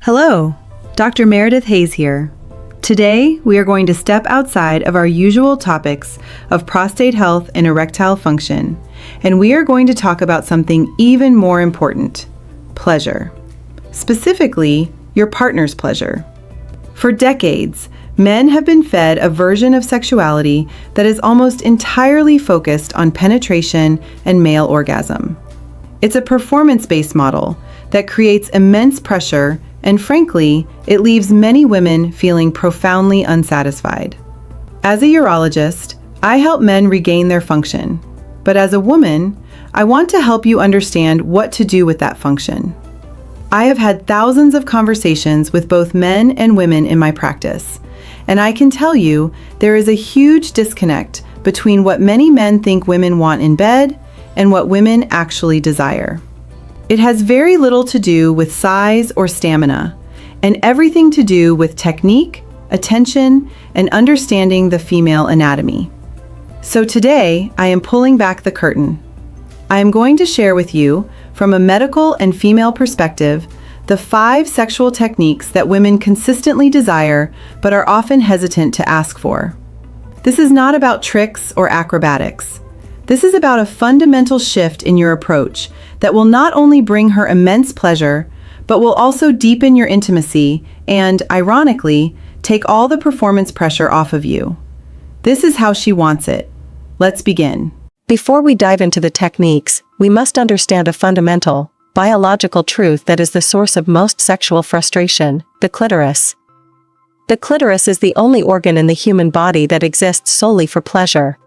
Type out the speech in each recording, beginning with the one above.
Hello, Dr. Meredith Hayes here. Today, we are going to step outside of our usual topics of prostate health and erectile function, and we are going to talk about something even more important: pleasure. Specifically, your partner's pleasure. For decades, men have been fed a version of sexuality that is almost entirely focused on penetration and male orgasm. It's a performance-based model that creates immense pressure, and frankly, it leaves many women feeling profoundly unsatisfied. As a urologist, I help men regain their function. But as a woman, I want to help you understand what to do with that function. I have had thousands of conversations with both men and women in my practice, and I can tell you there is a huge disconnect between what many men think women want in bed and what women actually desire. It has very little to do with size or stamina, and everything to do with technique, attention, and understanding the female anatomy. So today, I am pulling back the curtain. I am going to share with you, from a medical and female perspective, the 5 sexual techniques that women consistently desire but are often hesitant to ask for. This is not about tricks or acrobatics. This is about a fundamental shift in your approach that will not only bring her immense pleasure, but will also deepen your intimacy and, ironically, take all the performance pressure off of you. This is how she wants it. Let's begin. Before we dive into the techniques, we must understand a fundamental, biological truth that is the source of most sexual frustration: the clitoris. The clitoris is the only organ in the human body that exists solely for pleasure.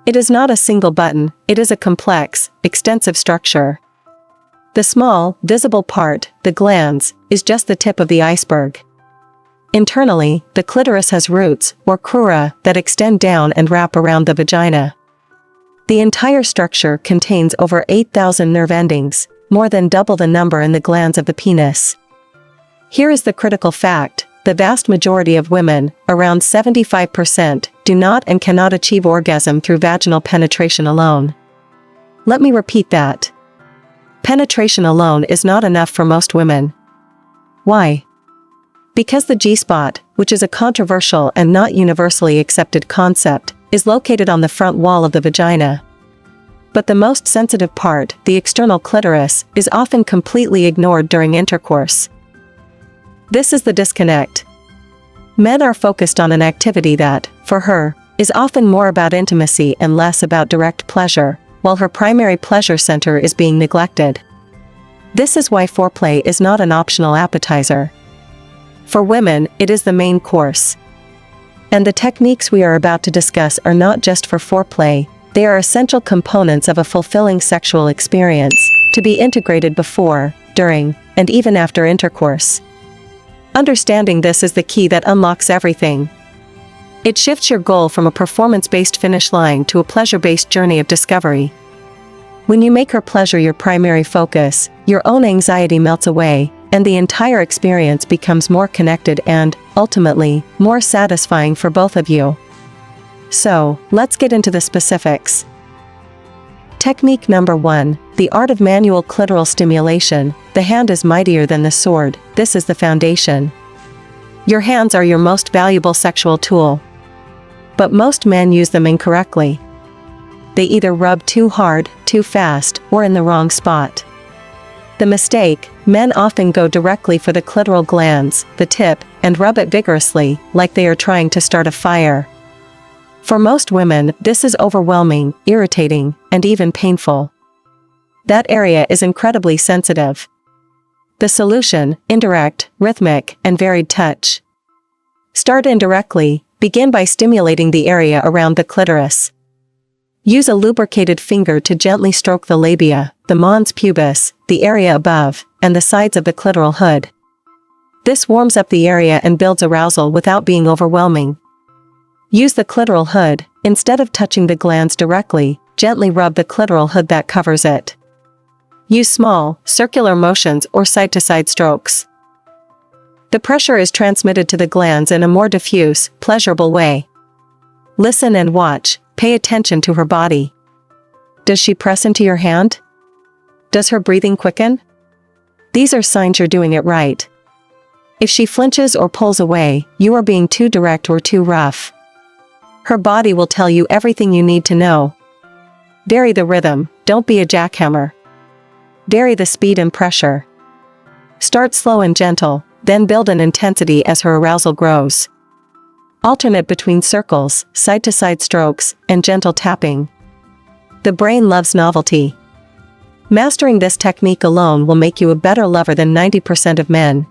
It is not a single button, it is a complex, extensive structure. The small, visible part, the glans, is just the tip of the iceberg. Internally, the clitoris has roots, or crura, that extend down and wrap around the vagina. The entire structure contains over 8,000 nerve endings, more than double the number in the glans of the penis. Here is the critical fact: the vast majority of women, around 75%, do not and cannot achieve orgasm through vaginal penetration alone. Let me repeat that. Penetration alone is not enough for most women. Why? Because the G-spot, which is a controversial and not universally accepted concept, is located on the front wall of the vagina. But the most sensitive part, the external clitoris, is often completely ignored during intercourse. This is the disconnect. Men are focused on an activity that, for her, is often more about intimacy and less about direct pleasure, while her primary pleasure center is being neglected. This is why foreplay is not an optional appetizer. For women, it is the main course. And the techniques we are about to discuss are not just for foreplay, they are essential components of a fulfilling sexual experience, to be integrated before, during, and even after intercourse. Understanding this is the key that unlocks everything. It shifts your goal from a performance-based finish line to a pleasure-based journey of discovery. When you make her pleasure your primary focus, your own anxiety melts away, and the entire experience becomes more connected and, ultimately, more satisfying for both of you. So, let's get into the specifics. Technique number 1, the art of manual clitoral stimulation. The hand is mightier than the sword. This is the foundation. Your hands are your most valuable sexual tool. But most men use them incorrectly. They either rub too hard, too fast, or in the wrong spot. The mistake: men often go directly for the clitoral glans, the tip, and rub it vigorously, like they are trying to start a fire. For most women, this is overwhelming, irritating, and even painful. That area is incredibly sensitive. The solution: indirect, rhythmic, and varied touch. Start indirectly. Begin by stimulating the area around the clitoris. Use a lubricated finger to gently stroke the labia, the mons pubis, the area above, and the sides of the clitoral hood. This warms up the area and builds arousal without being overwhelming. Use the clitoral hood. Instead of touching the glans directly, gently rub the clitoral hood that covers it. Use small, circular motions or side-to-side strokes. The pressure is transmitted to the glans in a more diffuse, pleasurable way. Listen and watch. Pay attention to her body. Does she press into your hand? Does her breathing quicken? These are signs you're doing it right. If she flinches or pulls away, you are being too direct or too rough. Her body will tell you everything you need to know. Vary the rhythm, don't be a jackhammer. Vary the speed and pressure. Start slow and gentle, then build in intensity as her arousal grows. Alternate between circles, side-to-side strokes, and gentle tapping. The brain loves novelty. Mastering this technique alone will make you a better lover than 90% of men.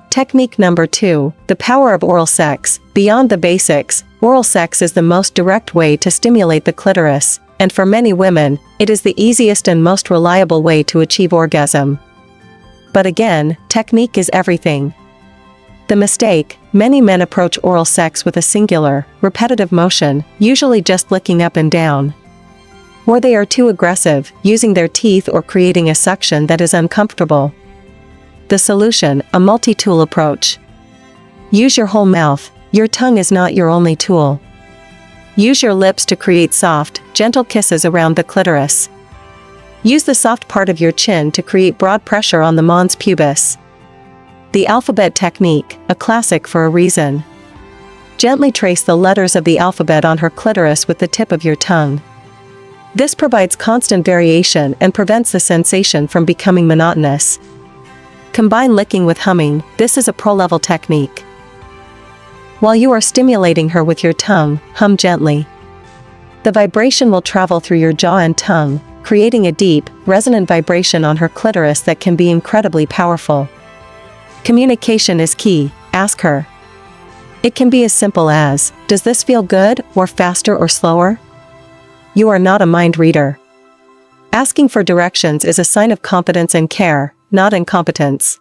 Technique number 2, the power of oral sex. Beyond the basics, oral sex is the most direct way to stimulate the clitoris, and for many women, it is the easiest and most reliable way to achieve orgasm. But again, technique is everything. The mistake: many men approach oral sex with a singular, repetitive motion, usually just licking up and down. Or they are too aggressive, using their teeth or creating a suction that is uncomfortable. The solution: a multi-tool approach. Use your whole mouth. Your tongue is not your only tool. Use your lips to create soft, gentle kisses around the clitoris. Use the soft part of your chin to create broad pressure on the mons pubis. The alphabet technique, a classic for a reason. Gently trace the letters of the alphabet on her clitoris with the tip of your tongue. This provides constant variation and prevents the sensation from becoming monotonous. Combine licking with humming. This is a pro-level technique. While you are stimulating her with your tongue, hum gently. The vibration will travel through your jaw and tongue, creating a deep, resonant vibration on her clitoris that can be incredibly powerful. Communication is key. Ask her. It can be as simple as, "Does this feel good, or faster or slower?" You are not a mind reader. Asking for directions is a sign of confidence and care, not incompetence.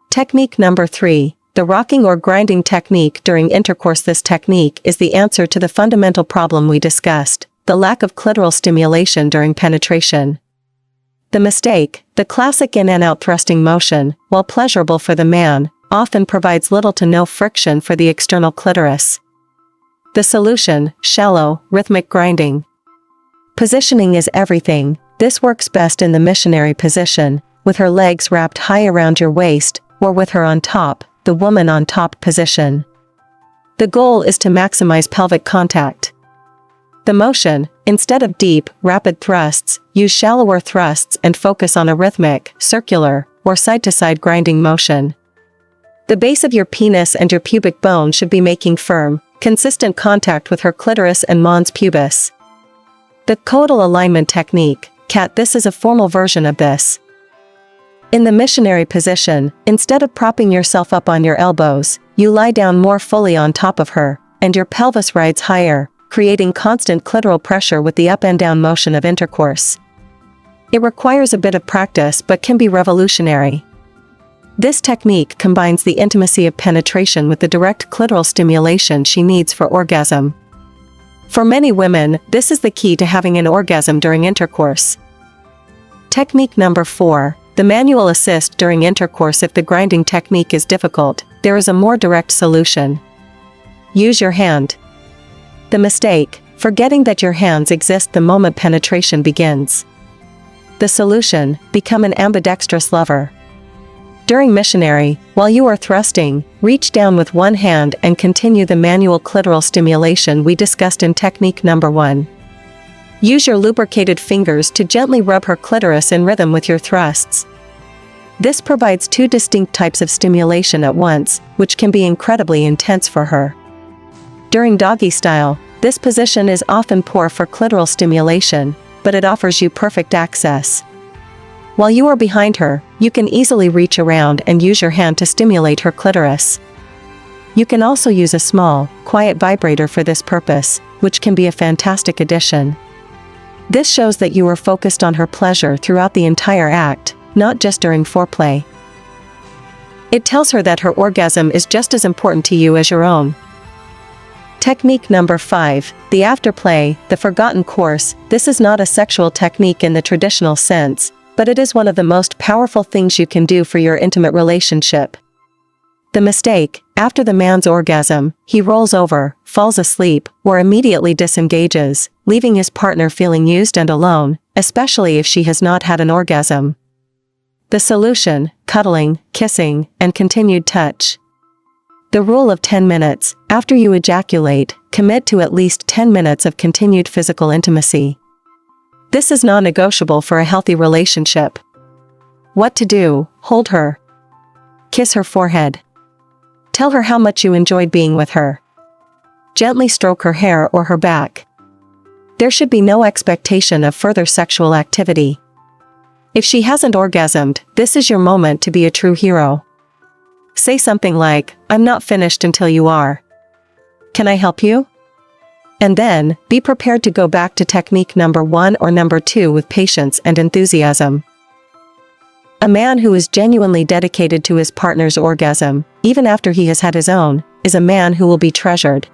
Technique number 3, the rocking or grinding technique during intercourse. This technique is the answer to the fundamental problem we discussed, the lack of clitoral stimulation during penetration. The mistake: the classic in and out thrusting motion, while pleasurable for the man, often provides little to no friction for the external clitoris. The solution: shallow, rhythmic grinding. Positioning is everything. This works best in the missionary position, with her legs wrapped high around your waist, or with her on top, the woman on top position. The goal is to maximize pelvic contact. The motion: instead of deep, rapid thrusts, use shallower thrusts and focus on a rhythmic, circular, or side-to-side grinding motion. The base of your penis and your pubic bone should be making firm, consistent contact with her clitoris and mons pubis. The coital alignment technique, CAT. This is a formal version of this. In the missionary position, instead of propping yourself up on your elbows, you lie down more fully on top of her, and your pelvis rides higher, creating constant clitoral pressure with the up and down motion of intercourse. It requires a bit of practice but can be revolutionary. This technique combines the intimacy of penetration with the direct clitoral stimulation she needs for orgasm. For many women, this is the key to having an orgasm during intercourse. Technique number 4, the manual assist during intercourse. If the grinding technique is difficult, there is a more direct solution. Use your hand. The mistake: forgetting that your hands exist the moment penetration begins. The solution: become an ambidextrous lover. During missionary, while you are thrusting, reach down with one hand and continue the manual clitoral stimulation we discussed in technique number 1. Use your lubricated fingers to gently rub her clitoris in rhythm with your thrusts. This provides 2 distinct types of stimulation at once, which can be incredibly intense for her. During doggy style, this position is often poor for clitoral stimulation, but it offers you perfect access. While you are behind her, you can easily reach around and use your hand to stimulate her clitoris. You can also use a small, quiet vibrator for this purpose, which can be a fantastic addition. This shows that you are focused on her pleasure throughout the entire act, not just during foreplay. It tells her that her orgasm is just as important to you as your own. Technique number 5, the afterplay, the forgotten course. This is not a sexual technique in the traditional sense, but it is one of the most powerful things you can do for your intimate relationship. The mistake: after the man's orgasm, he rolls over, falls asleep, or immediately disengages, leaving his partner feeling used and alone, especially if she has not had an orgasm. The solution: cuddling, kissing, and continued touch. The rule of 10 minutes. After you ejaculate, commit to at least 10 minutes of continued physical intimacy. This is non-negotiable for a healthy relationship. What to do: hold her. Kiss her forehead. Tell her how much you enjoyed being with her. Gently stroke her hair or her back. There should be no expectation of further sexual activity. If she hasn't orgasmed, this is your moment to be a true hero. Say something like, "I'm not finished until you are. Can I help you?" And then, be prepared to go back to technique number 1 or number 2 with patience and enthusiasm. A man who is genuinely dedicated to his partner's orgasm, even after he has had his own, is a man who will be treasured.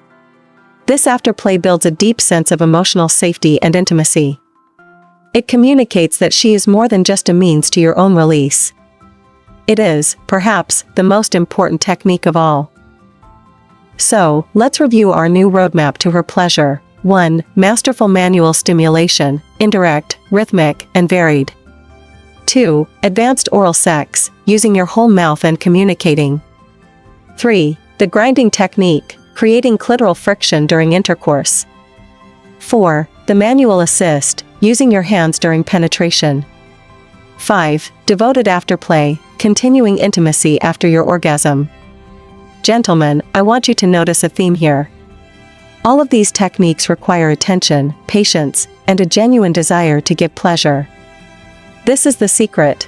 This afterplay builds a deep sense of emotional safety and intimacy. It communicates that she is more than just a means to your own release. It is, perhaps, the most important technique of all. So, let's review our new roadmap to her pleasure. 1. Masterful manual stimulation, indirect, rhythmic, and varied. 2. Advanced oral sex, using your whole mouth and communicating. 3. The grinding technique, creating clitoral friction during intercourse. 4. The manual assist, using your hands during penetration. 5. Devoted afterplay, continuing intimacy after your orgasm. Gentlemen, I want you to notice a theme here. All of these techniques require attention, patience, and a genuine desire to give pleasure. This is the secret.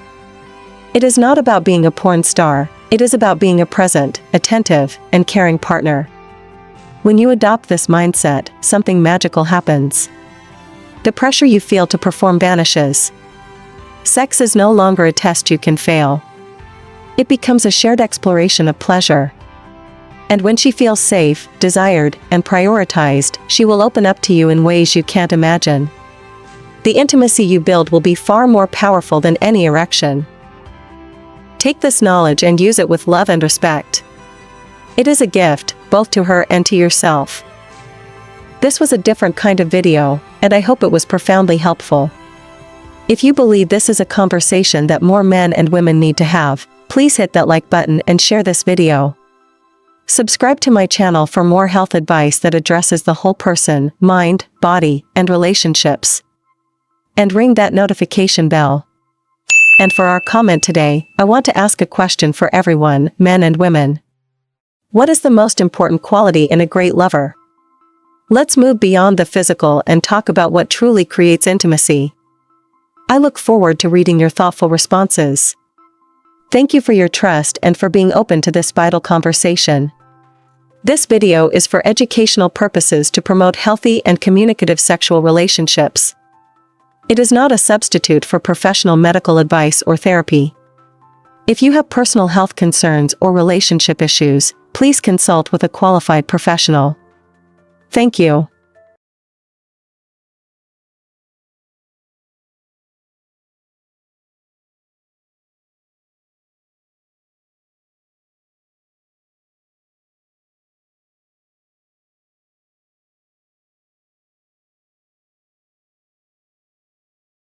It is not about being a porn star, it is about being a present, attentive, and caring partner. When you adopt this mindset, something magical happens. The pressure you feel to perform vanishes. Sex is no longer a test you can fail. It becomes a shared exploration of pleasure. And when she feels safe, desired, and prioritized, she will open up to you in ways you can't imagine. The intimacy you build will be far more powerful than any erection. Take this knowledge and use it with love and respect. It is a gift, both to her and to yourself. This was a different kind of video, and I hope it was profoundly helpful. If you believe this is a conversation that more men and women need to have, please hit that like button and share this video. Subscribe to my channel for more health advice that addresses the whole person, mind, body, and relationships. And ring that notification bell. And for our comment today, I want to ask a question for everyone, men and women. What is the most important quality in a great lover? Let's move beyond the physical and talk about what truly creates intimacy. I look forward to reading your thoughtful responses. Thank you for your trust and for being open to this vital conversation. This video is for educational purposes to promote healthy and communicative sexual relationships. It is not a substitute for professional medical advice or therapy. If you have personal health concerns or relationship issues, please consult with a qualified professional. Thank you.